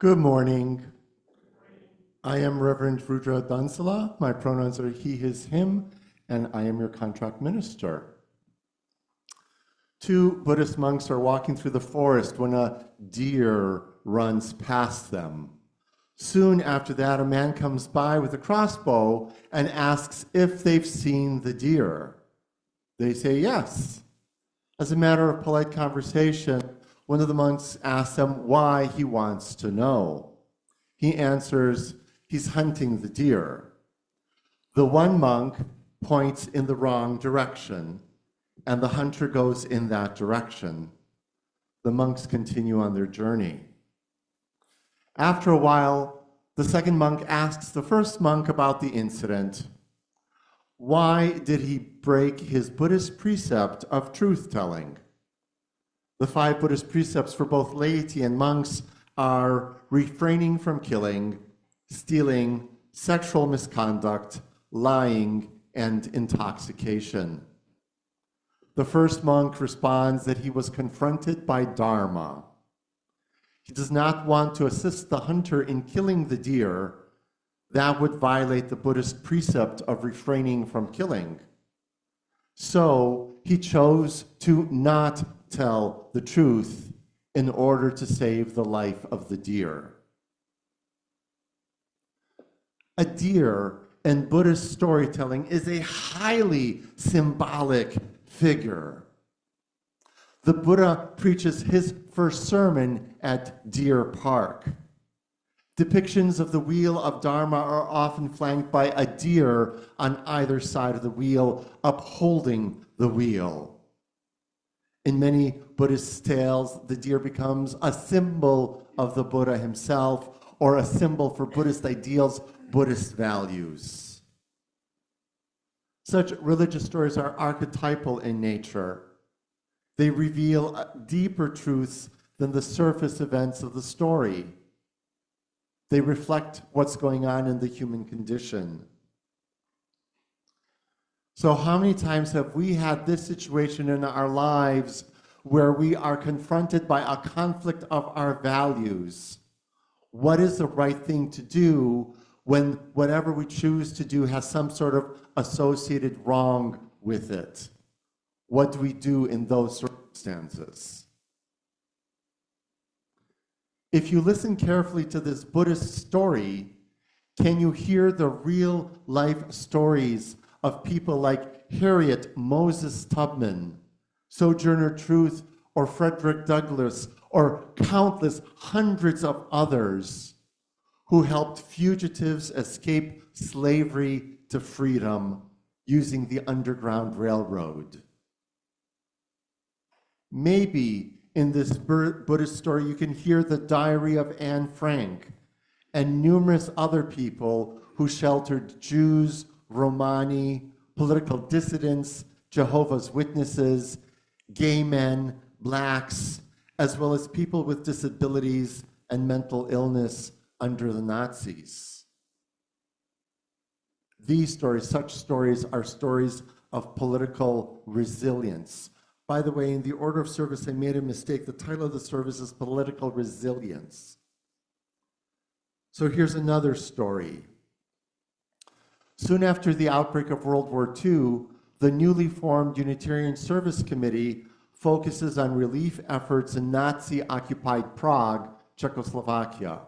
Good morning. I am Reverend Rudra Dundzila. My pronouns are he, his, him, and I am your contract minister. Two Buddhist monks are walking through the forest when a deer runs past them. Soon after that, a man comes by with a crossbow and asks if they've seen the deer. They say yes. As a matter of polite conversation, one of the monks asks him why he wants to know. He answers, he's hunting the deer. The one monk points in the wrong direction, and the hunter goes in that direction. The monks continue on their journey. After a while, the second monk asks the first monk about the incident. Why did he break his Buddhist precept of truth-telling? The 5 Buddhist precepts for both laity and monks are refraining from killing, stealing, sexual misconduct, lying, and intoxication. The first monk responds that he was confronted by Dharma. He does not want to assist the hunter in killing the deer. That would violate the Buddhist precept of refraining from killing. So he chose to not tell the truth in order to save the life of the deer. A deer in Buddhist storytelling is a highly symbolic figure. The Buddha preaches his first sermon at Deer Park. Depictions of the wheel of Dharma are often flanked by a deer on either side of the wheel, upholding the wheel. In many Buddhist tales, the deer becomes a symbol of the Buddha himself, or a symbol for Buddhist ideals, Buddhist values. Such religious stories are archetypal in nature. They reveal deeper truths than the surface events of the story. They reflect what's going on in the human condition. So how many times have we had this situation in our lives where we are confronted by a conflict of our values? What is the right thing to do when whatever we choose to do has some sort of associated wrong with it? What do we do in those circumstances? If you listen carefully to this Buddhist story, can you hear the real life stories of people like Harriet Moses Tubman, Sojourner Truth, or Frederick Douglass, or countless hundreds of others who helped fugitives escape slavery to freedom using the Underground Railroad? Maybe in this Buddhist story you can hear the diary of Anne Frank and numerous other people who sheltered Jews, Romani, political dissidents, Jehovah's Witnesses, gay men, blacks, as well as people with disabilities and mental illness under the Nazis. These stories, such stories, are stories of political resilience. By the way, in the order of service, I made a mistake. The title of the service is Political Resilience. So here's another story. Soon after the outbreak of World War II, the newly formed Unitarian Service Committee focuses on relief efforts in Nazi-occupied Prague, Czechoslovakia.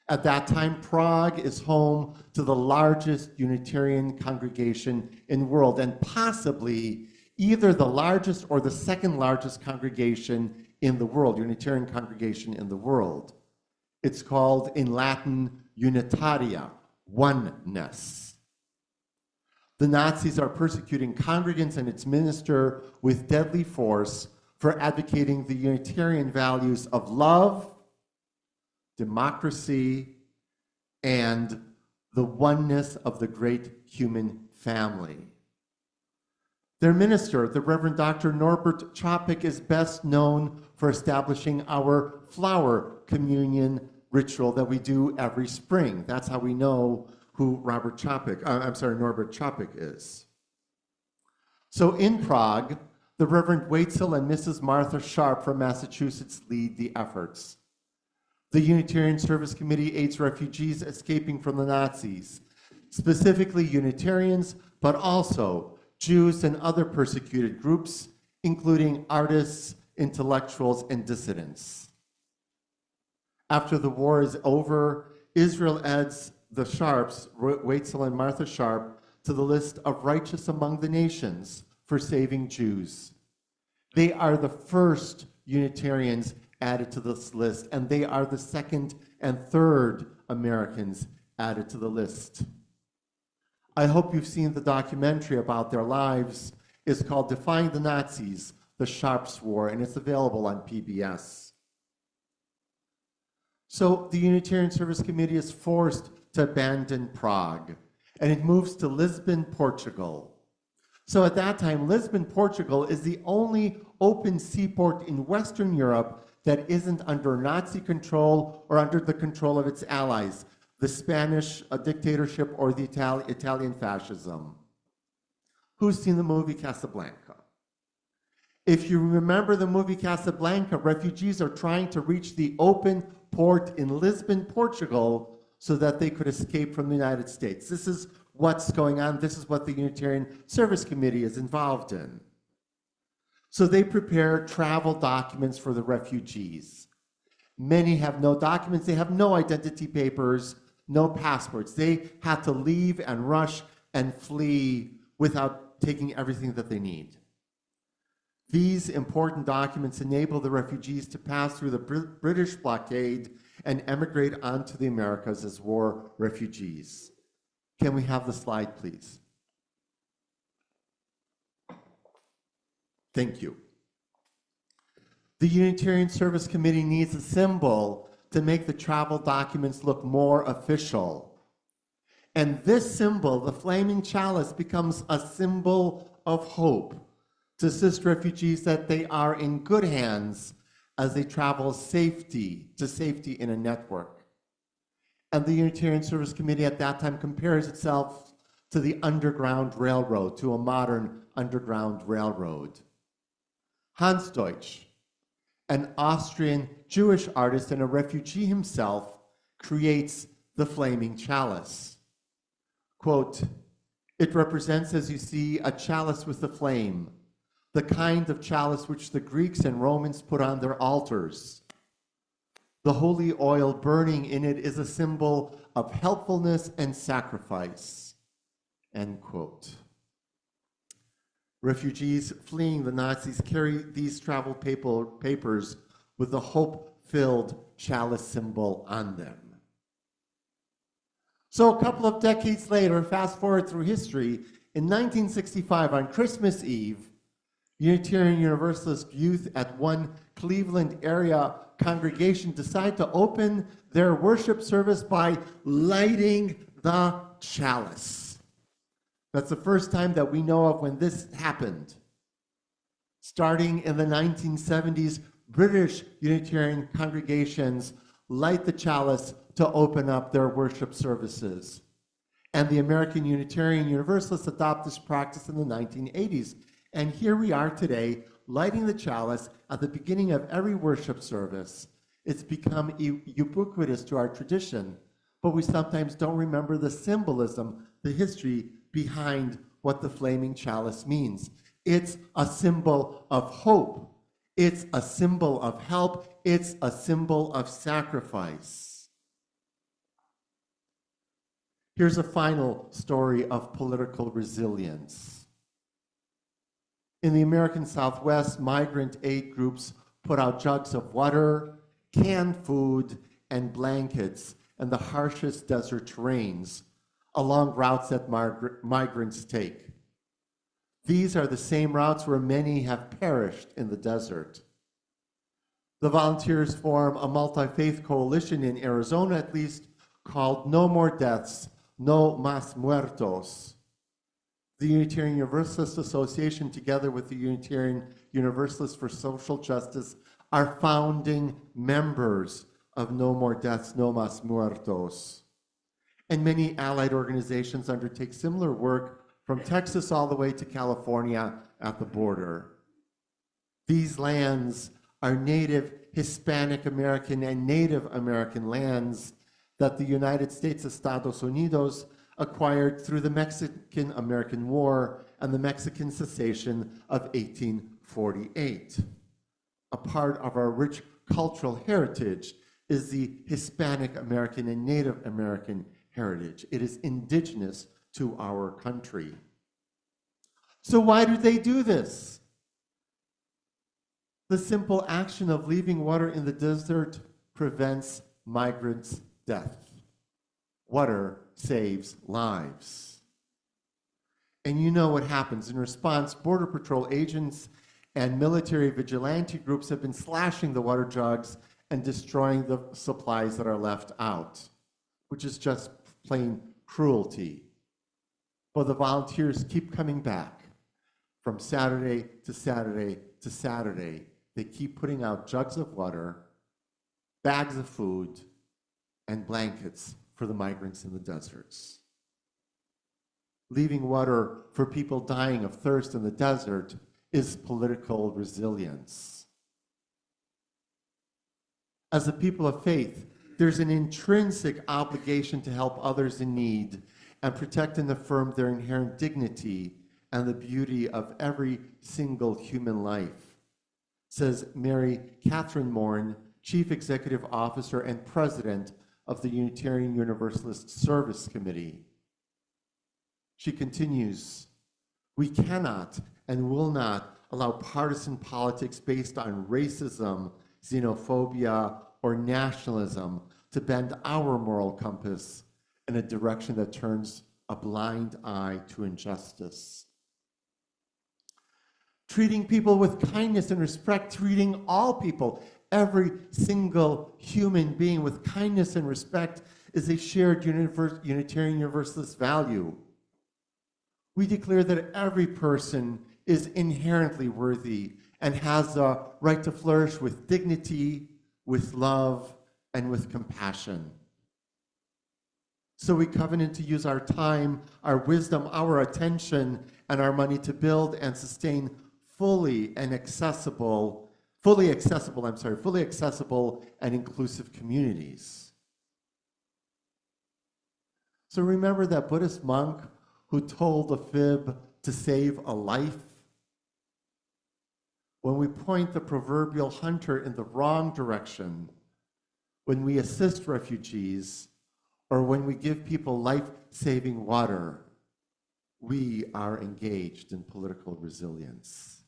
At that time, Prague is home to the largest Unitarian congregation in the world, and possibly either the largest or the second largest congregation in the world, Unitarian congregation in the world. It's called, in Latin, unitaria, oneness. The Nazis are persecuting congregants and its minister with deadly force for advocating the Unitarian values of love, democracy, and the oneness of the great human family. Their minister, the Reverend Dr. Norbert Čapek, is best known for establishing our flower communion ritual that we do every spring. That's how we know who Norbert Čapek is. So in Prague, the Reverend Waitzel and Mrs. Martha Sharp from Massachusetts lead the efforts. The Unitarian Service Committee aids refugees escaping from the Nazis, specifically Unitarians, but also Jews and other persecuted groups, including artists, intellectuals, and dissidents. After the war is over, Israel adds the Sharps, Waitzel and Martha Sharp, to the list of righteous among the nations for saving Jews. They are the first Unitarians added to this list, and they are the second and third Americans added to the list. I hope you've seen the documentary about their lives. It's called Defying the Nazis, The Sharps War, and it's available on PBS. So the Unitarian Service Committee is forced to abandon Prague, and it moves to Lisbon, Portugal. So at that time, Lisbon, Portugal is the only open seaport in Western Europe that isn't under Nazi control or under the control of its allies, the Spanish dictatorship or the Italian fascism. Who's seen the movie Casablanca? If you remember the movie Casablanca, refugees are trying to reach the open port in Lisbon, Portugal, so that they could escape from the United States. This is what's going on. This is what the Unitarian Service Committee is involved in. So they prepare travel documents for the refugees. Many have no documents. They have no identity papers, no passports. They had to leave and rush and flee without taking everything that they need. These important documents enable the refugees to pass through the British blockade and emigrate onto the Americas as war refugees. Can we have the slide, please? Thank you. The Unitarian Service Committee needs a symbol to make the travel documents look more official. And this symbol, the flaming chalice, becomes a symbol of hope to assist refugees that they are in good hands as they travel to safety in a network. And the Unitarian Service Committee at that time compares itself to the Underground Railroad, to a modern Underground Railroad. Hans Deutsch, an Austrian Jewish artist and a refugee himself, creates the flaming chalice. Quote, "It represents, as you see, a chalice with a flame, the kind of chalice which the Greeks and Romans put on their altars. The holy oil burning in it is a symbol of helpfulness and sacrifice." End quote. Refugees fleeing the Nazis carry these travel papers with the hope-filled chalice symbol on them. So a couple of decades later, fast forward through history, in 1965 on Christmas Eve, Unitarian Universalist youth at one Cleveland area congregation decide to open their worship service by lighting the chalice. That's the first time that we know of when this happened. Starting in the 1970s, British Unitarian congregations light the chalice to open up their worship services. And the American Unitarian Universalists adopt this practice in the 1980s. And here we are today, lighting the chalice at the beginning of every worship service. It's become ubiquitous to our tradition, but we sometimes don't remember the symbolism, the history behind what the flaming chalice means. It's a symbol of hope. It's a symbol of help. It's a symbol of sacrifice. Here's a final story of political resilience. In the American Southwest, migrant aid groups put out jugs of water, canned food, and blankets in the harshest desert terrains along routes that migrants take. These are the same routes where many have perished in the desert. The volunteers form a multi-faith coalition in Arizona, at least, called No More Deaths, No Más Muertos. The Unitarian Universalist Association, together with the Unitarian Universalists for Social Justice, are founding members of No More Deaths, No Más Muertos. And many allied organizations undertake similar work from Texas all the way to California at the border. These lands our native Hispanic American and Native American lands that the United States, Estados Unidos, acquired through the Mexican-American War and the Mexican Cessation of 1848. A part of our rich cultural heritage is the Hispanic American and Native American heritage. It is indigenous to our country. So why do they do this? The simple action of leaving water in the desert prevents migrants' death. Water saves lives. And you know what happens. In response, Border Patrol agents and military vigilante groups have been slashing the water jugs and destroying the supplies that are left out, which is just plain cruelty. But the volunteers keep coming back from Saturday to Saturday to Saturday. They keep putting out jugs of water, bags of food, and blankets for the migrants in the deserts. Leaving water for people dying of thirst in the desert is political resilience. As a people of faith, there's an intrinsic obligation to help others in need and protect and affirm their inherent dignity and the beauty of every single human life, says Mary Catherine Morin, Chief Executive Officer and President of the Unitarian Universalist Service Committee. She continues, "We cannot and will not allow partisan politics based on racism, xenophobia, or nationalism to bend our moral compass in a direction that turns a blind eye to injustice. Treating people with kindness and respect, treating all people, every single human being with kindness and respect is a shared Unitarian Universalist value. We declare that every person is inherently worthy and has the right to flourish with dignity, with love, and with compassion. So we covenant to use our time, our wisdom, our attention, and our money to build and sustain fully accessible and inclusive communities. So remember that Buddhist monk who told a fib to save a life? When we point the proverbial hunter in the wrong direction, when we assist refugees, or when we give people life-saving water, we are engaged in political resilience.